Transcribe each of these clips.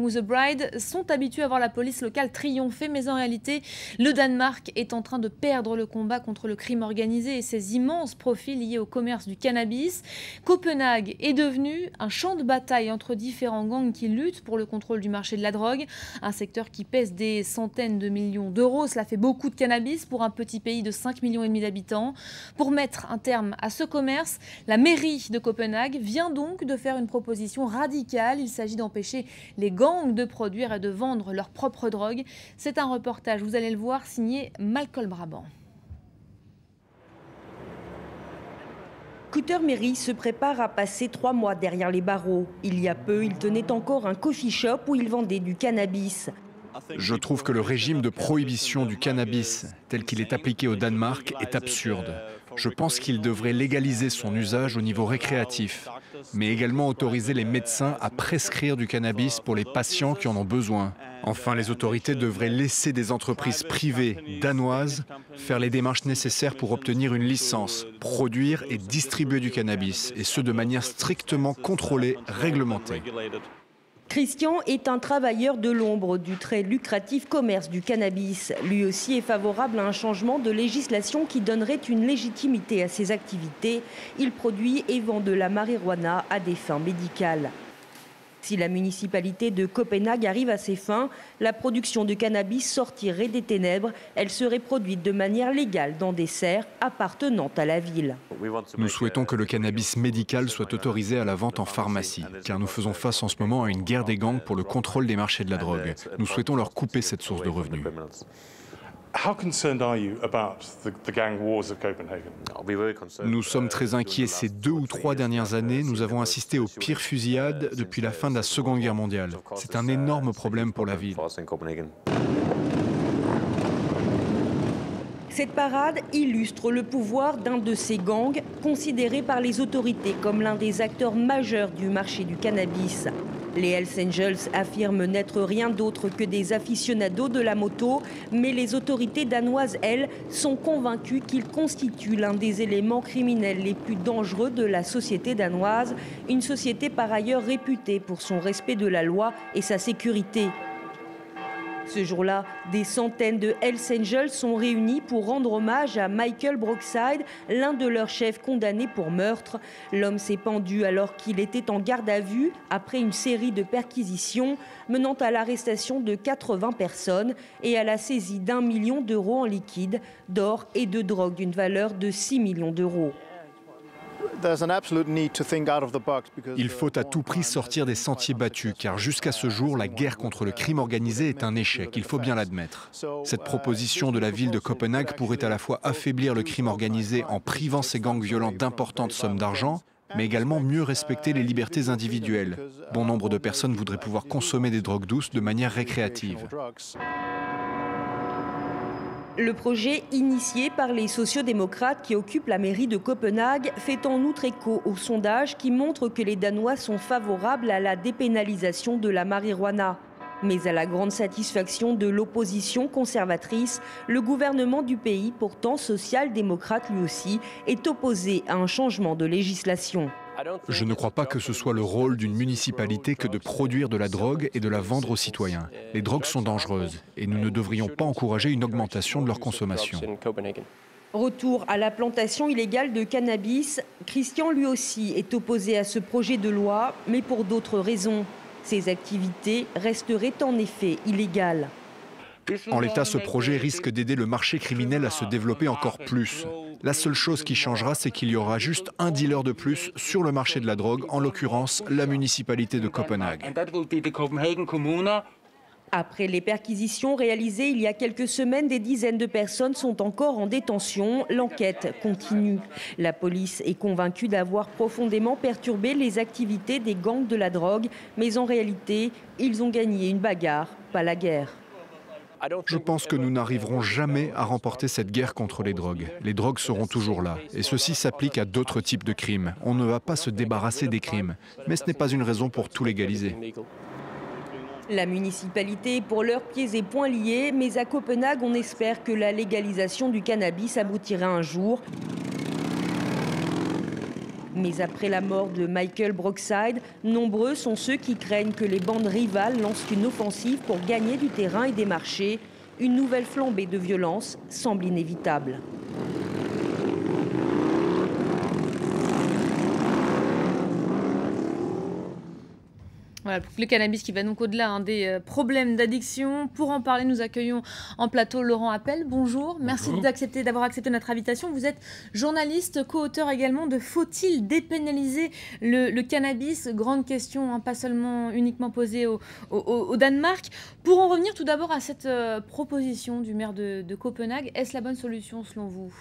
Wedding ou The Bride sont habitués à voir la police locale triompher, mais en réalité, le Danemark est en train de perdre le combat contre le crime organisé et ses immenses profits liés au commerce du cannabis. Copenhague est devenu un champ de bataille entre différents gangs qui luttent pour le contrôle du marché de la drogue, un secteur qui pèse des centaines de millions d'euros. Cela fait beaucoup de cannabis pour un petit pays de 5,5 millions d'habitants. Pour mettre un terme à ce commerce, la mairie de Copenhague vient donc de faire une proposition radicale. Il s'agit d'empêcher les gangs de produire et de vendre leur propre drogue. C'est un reportage, vous allez le voir, signé Malcolm Brabant. Coutermery se prépare à passer 3 mois derrière les barreaux. Il y a peu, il tenait encore un coffee shop où il vendait du cannabis. Je trouve que le régime de prohibition du cannabis, tel qu'il est appliqué au Danemark, est absurde. Je pense qu'il devrait légaliser son usage au niveau récréatif, mais également autoriser les médecins à prescrire du cannabis pour les patients qui en ont besoin. Enfin, les autorités devraient laisser des entreprises privées danoises faire les démarches nécessaires pour obtenir une licence, produire et distribuer du cannabis, et ce de manière strictement contrôlée, réglementée. Christian est un travailleur de l'ombre du très lucratif commerce du cannabis. Lui aussi est favorable à un changement de législation qui donnerait une légitimité à ses activités. Il produit et vend de la marijuana à des fins médicales. Si la municipalité de Copenhague arrive à ses fins, la production de cannabis sortirait des ténèbres. Elle serait produite de manière légale dans des serres appartenant à la ville. Nous souhaitons que le cannabis médical soit autorisé à la vente en pharmacie, car nous faisons face en ce moment à une guerre des gangs pour le contrôle des marchés de la drogue. Nous souhaitons leur couper cette source de revenus. Nous sommes très inquiets. Ces 2 ou 3 dernières années, nous avons assisté aux pires fusillades depuis la fin de la Seconde Guerre mondiale. C'est un énorme problème pour la ville. Cette parade illustre le pouvoir d'un de ces gangs, considéré par les autorités comme l'un des acteurs majeurs du marché du cannabis. Les Hells Angels affirment n'être rien d'autre que des aficionados de la moto, mais les autorités danoises, elles, sont convaincues qu'ils constituent l'un des éléments criminels les plus dangereux de la société danoise, une société par ailleurs réputée pour son respect de la loi et sa sécurité. Ce jour-là, des centaines de Hells Angels sont réunis pour rendre hommage à Michael Brockside, l'un de leurs chefs condamnés pour meurtre. L'homme s'est pendu alors qu'il était en garde à vue après une série de perquisitions menant à l'arrestation de 80 personnes et à la saisie d'1 million d'euros en liquide, d'or et de drogue d'une valeur de 6 millions d'euros. Il faut à tout prix sortir des sentiers battus, car jusqu'à ce jour, la guerre contre le crime organisé est un échec, il faut bien l'admettre. Cette proposition de la ville de Copenhague pourrait à la fois affaiblir le crime organisé en privant ces gangs violents d'importantes sommes d'argent, mais également mieux respecter les libertés individuelles. Bon nombre de personnes voudraient pouvoir consommer des drogues douces de manière récréative. Le projet initié par les sociodémocrates qui occupent la mairie de Copenhague fait en outre écho au sondage qui montre que les Danois sont favorables à la dépénalisation de la marijuana. Mais à la grande satisfaction de l'opposition conservatrice, le gouvernement du pays, pourtant social-démocrate lui aussi, est opposé à un changement de législation. Je ne crois pas que ce soit le rôle d'une municipalité que de produire de la drogue et de la vendre aux citoyens. Les drogues sont dangereuses et nous ne devrions pas encourager une augmentation de leur consommation. Retour à la plantation illégale de cannabis. Christian lui aussi est opposé à ce projet de loi, mais pour d'autres raisons. Ces activités resteraient en effet illégales. En l'état, ce projet risque d'aider le marché criminel à se développer encore plus. La seule chose qui changera, c'est qu'il y aura juste un dealer de plus sur le marché de la drogue, en l'occurrence la municipalité de Copenhague. Après les perquisitions réalisées il y a quelques semaines, des dizaines de personnes sont encore en détention. L'enquête continue. La police est convaincue d'avoir profondément perturbé les activités des gangs de la drogue. Mais en réalité, ils ont gagné une bagarre, pas la guerre. Je pense que nous n'arriverons jamais à remporter cette guerre contre les drogues. Les drogues seront toujours là. Et ceci s'applique à d'autres types de crimes. On ne va pas se débarrasser des crimes. Mais ce n'est pas une raison pour tout légaliser. La municipalité est pour leurs pieds et poings liés, mais à Copenhague, on espère que la légalisation du cannabis aboutira un jour. Mais après la mort de Michael Brookside, nombreux sont ceux qui craignent que les bandes rivales lancent une offensive pour gagner du terrain et des marchés. Une nouvelle flambée de violence semble inévitable. Voilà, le cannabis qui va donc au-delà des problèmes d'addiction. Pour en parler, nous accueillons en plateau Laurent Appel. Bonjour, merci d'avoir accepté notre invitation. Vous êtes journaliste, co-auteur également de Faut-il dépénaliser le cannabis? Grande question, hein, pas seulement uniquement posée au Danemark. Pour en revenir tout d'abord à cette proposition du maire de Copenhague, est-ce la bonne solution selon vous?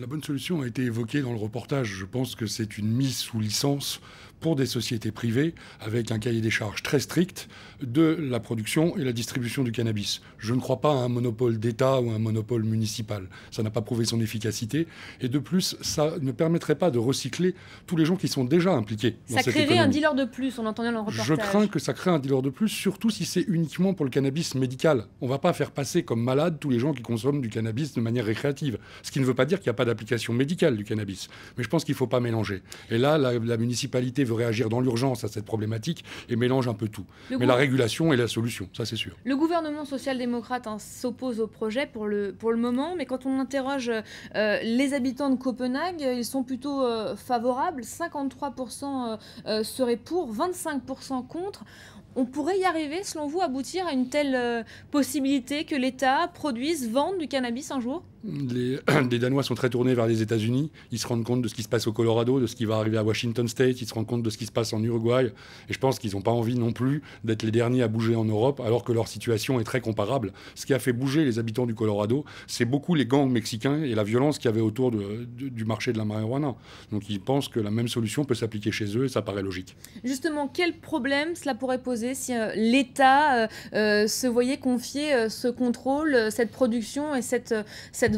La bonne solution a été évoquée dans le reportage. Je pense que c'est une mise sous licence pour des sociétés privées avec un cahier des charges très strict de la production et la distribution du cannabis. Je ne crois pas à un monopole d'État ou un monopole municipal. Ça n'a pas prouvé son efficacité. Et de plus, ça ne permettrait pas de recycler tous les gens qui sont déjà impliqués dans cette économie. Ça créerait un dealer de plus, on entendait dans le reportage. Je crains que ça crée un dealer de plus, surtout si c'est uniquement pour le cannabis médical. On ne va pas faire passer comme malades tous les gens qui consomment du cannabis de manière récréative. Ce qui ne veut pas dire qu'il n'y a pas d'application médicale du cannabis. Mais je pense qu'il ne faut pas mélanger. Et là, la municipalité veut réagir dans l'urgence à cette problématique et mélange un peu tout. Mais la régulation est la solution, ça c'est sûr. Le gouvernement social-démocrate s'oppose au projet pour le moment, mais quand on interroge les habitants de Copenhague, ils sont plutôt favorables. 53% seraient pour, 25% contre. On pourrait y arriver, selon vous, aboutir à une telle possibilité que l'État produise, vende du cannabis un jour ? Les Danois sont très tournés vers les États-Unis. Ils se rendent compte de ce qui se passe au Colorado, de ce qui va arriver à Washington State. Ils se rendent compte de ce qui se passe en Uruguay. Et je pense qu'ils n'ont pas envie non plus d'être les derniers à bouger en Europe, alors que leur situation est très comparable. Ce qui a fait bouger les habitants du Colorado, c'est beaucoup les gangs mexicains et la violence qu'il y avait autour du marché de la marijuana. Donc ils pensent que la même solution peut s'appliquer chez eux et ça paraît logique. Justement, quel problème cela pourrait poser si l'État se voyait confier ce contrôle, cette production et cette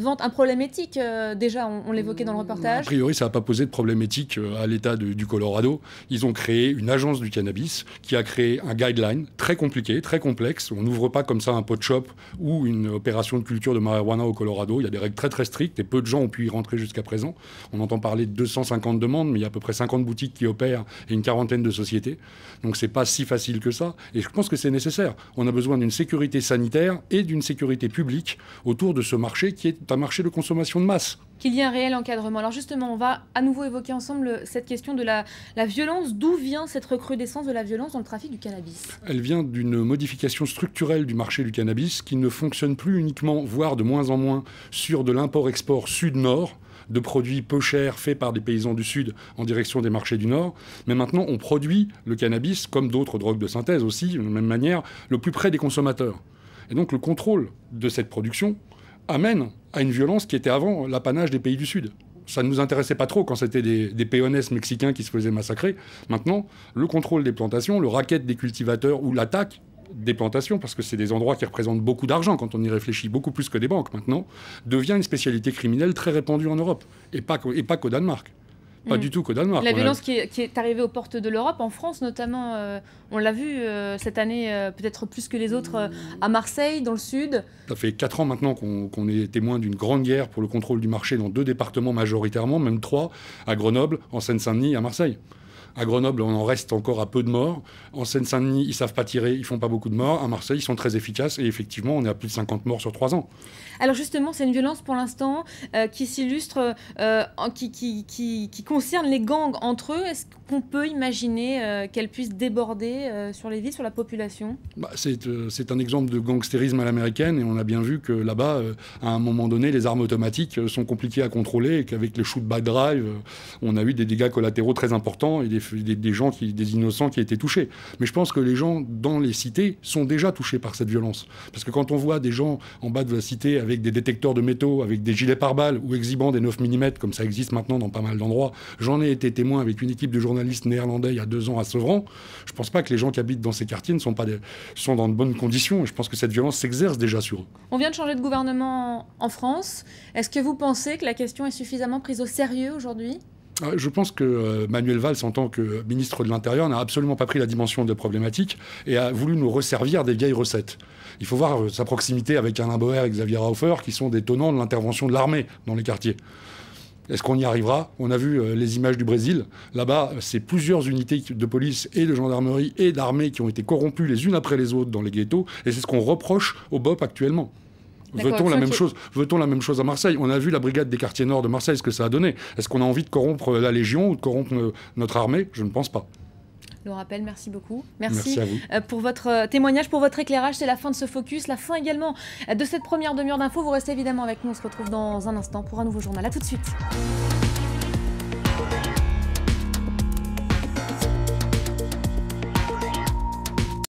vente? Un problème éthique, déjà, on l'évoquait dans le reportage. A priori, ça n'a pas posé de problème éthique à l'État du Colorado. Ils ont créé une agence du cannabis qui a créé un guideline très compliqué, très complexe. On n'ouvre pas comme ça un pot shop ou une opération de culture de marijuana au Colorado. Il y a des règles très très strictes et peu de gens ont pu y rentrer jusqu'à présent. On entend parler de 250 demandes, mais il y a à peu près 50 boutiques qui opèrent et une quarantaine de sociétés. Donc c'est pas si facile que ça. Et je pense que c'est nécessaire. On a besoin d'une sécurité sanitaire et d'une sécurité publique autour de ce marché qui est un marché de consommation de masse. Qu'il y ait un réel encadrement. Alors justement, on va à nouveau évoquer ensemble cette question de la violence. D'où vient cette recrudescence de la violence dans le trafic du cannabis? Elle vient d'une modification structurelle du marché du cannabis qui ne fonctionne plus uniquement, voire de moins en moins, sur de l'import-export sud-nord, de produits peu chers faits par des paysans du Sud en direction des marchés du Nord. Mais maintenant, on produit le cannabis, comme d'autres drogues de synthèse aussi, de la même manière, le plus près des consommateurs. Et donc le contrôle de cette production amène à une violence qui était avant l'apanage des pays du Sud. Ça ne nous intéressait pas trop quand c'était des peones mexicains qui se faisaient massacrer. Maintenant, le contrôle des plantations, le racket des cultivateurs ou l'attaque des plantations, parce que c'est des endroits qui représentent beaucoup d'argent quand on y réfléchit, beaucoup plus que des banques maintenant, devient une spécialité criminelle très répandue en Europe, et pas qu'au Danemark. Pas du tout qu'au Danemark. La violence qui est arrivée aux portes de l'Europe, en France notamment, on l'a vu cette année, peut-être plus que les autres, à Marseille, dans le sud. Ça fait 4 ans maintenant qu'on est témoin d'une grande guerre pour le contrôle du marché dans 2 départements majoritairement, même 3, à Grenoble, en Seine-Saint-Denis et à Marseille. À Grenoble, on en reste encore à peu de morts. En Seine-Saint-Denis, ils ne savent pas tirer, ils ne font pas beaucoup de morts. À Marseille, ils sont très efficaces. Et effectivement, on est à plus de 50 morts sur 3 ans. Alors justement, c'est une violence pour l'instant qui s'illustre, qui concerne les gangs entre eux. Est-ce qu'on peut imaginer qu'elle puisse déborder sur les villes, sur la population? C'est un exemple de gangstérisme à l'américaine. Et on a bien vu que là-bas, à un moment donné, les armes automatiques sont compliquées à contrôler. Et qu'avec les shoot-back drive, on a eu des dégâts collatéraux très importants et des gens, des innocents qui étaient touchés. Mais je pense que les gens dans les cités sont déjà touchés par cette violence. Parce que quand on voit des gens en bas de la cité avec des détecteurs de métaux, avec des gilets pare-balles ou exhibant des 9 mm, comme ça existe maintenant dans pas mal d'endroits, j'en ai été témoin avec une équipe de journalistes néerlandais il y a 2 ans à Sevran. Je pense pas que les gens qui habitent dans ces quartiers sont dans de bonnes conditions. Et je pense que cette violence s'exerce déjà sur eux. On vient de changer de gouvernement en France. Est-ce que vous pensez que la question est suffisamment prise au sérieux aujourd'hui ? Je pense que Manuel Valls, en tant que ministre de l'Intérieur, n'a absolument pas pris la dimension de la problématique et a voulu nous resservir des vieilles recettes. Il faut voir sa proximité avec Alain Boer et Xavier Hofer, qui sont des tenants de l'intervention de l'armée dans les quartiers. Est-ce qu'on y arrivera? On a vu les images du Brésil. Là-bas, c'est plusieurs unités de police et de gendarmerie et d'armée qui ont été corrompues les unes après les autres dans les ghettos. Et c'est ce qu'on reproche au BOP actuellement. Veut-on la même chose? Veut-on la même chose à Marseille? On a vu la brigade des quartiers nord de Marseille, ce que ça a donné. Est-ce qu'on a envie de corrompre la Légion ou de corrompre notre armée? Je ne pense pas. Laura Pelle, merci beaucoup. Merci à vous. Pour votre témoignage, pour votre éclairage. C'est la fin de ce focus, la fin également de cette première demi-heure d'info. Vous restez évidemment avec nous. On se retrouve dans un instant pour un nouveau journal. À tout de suite.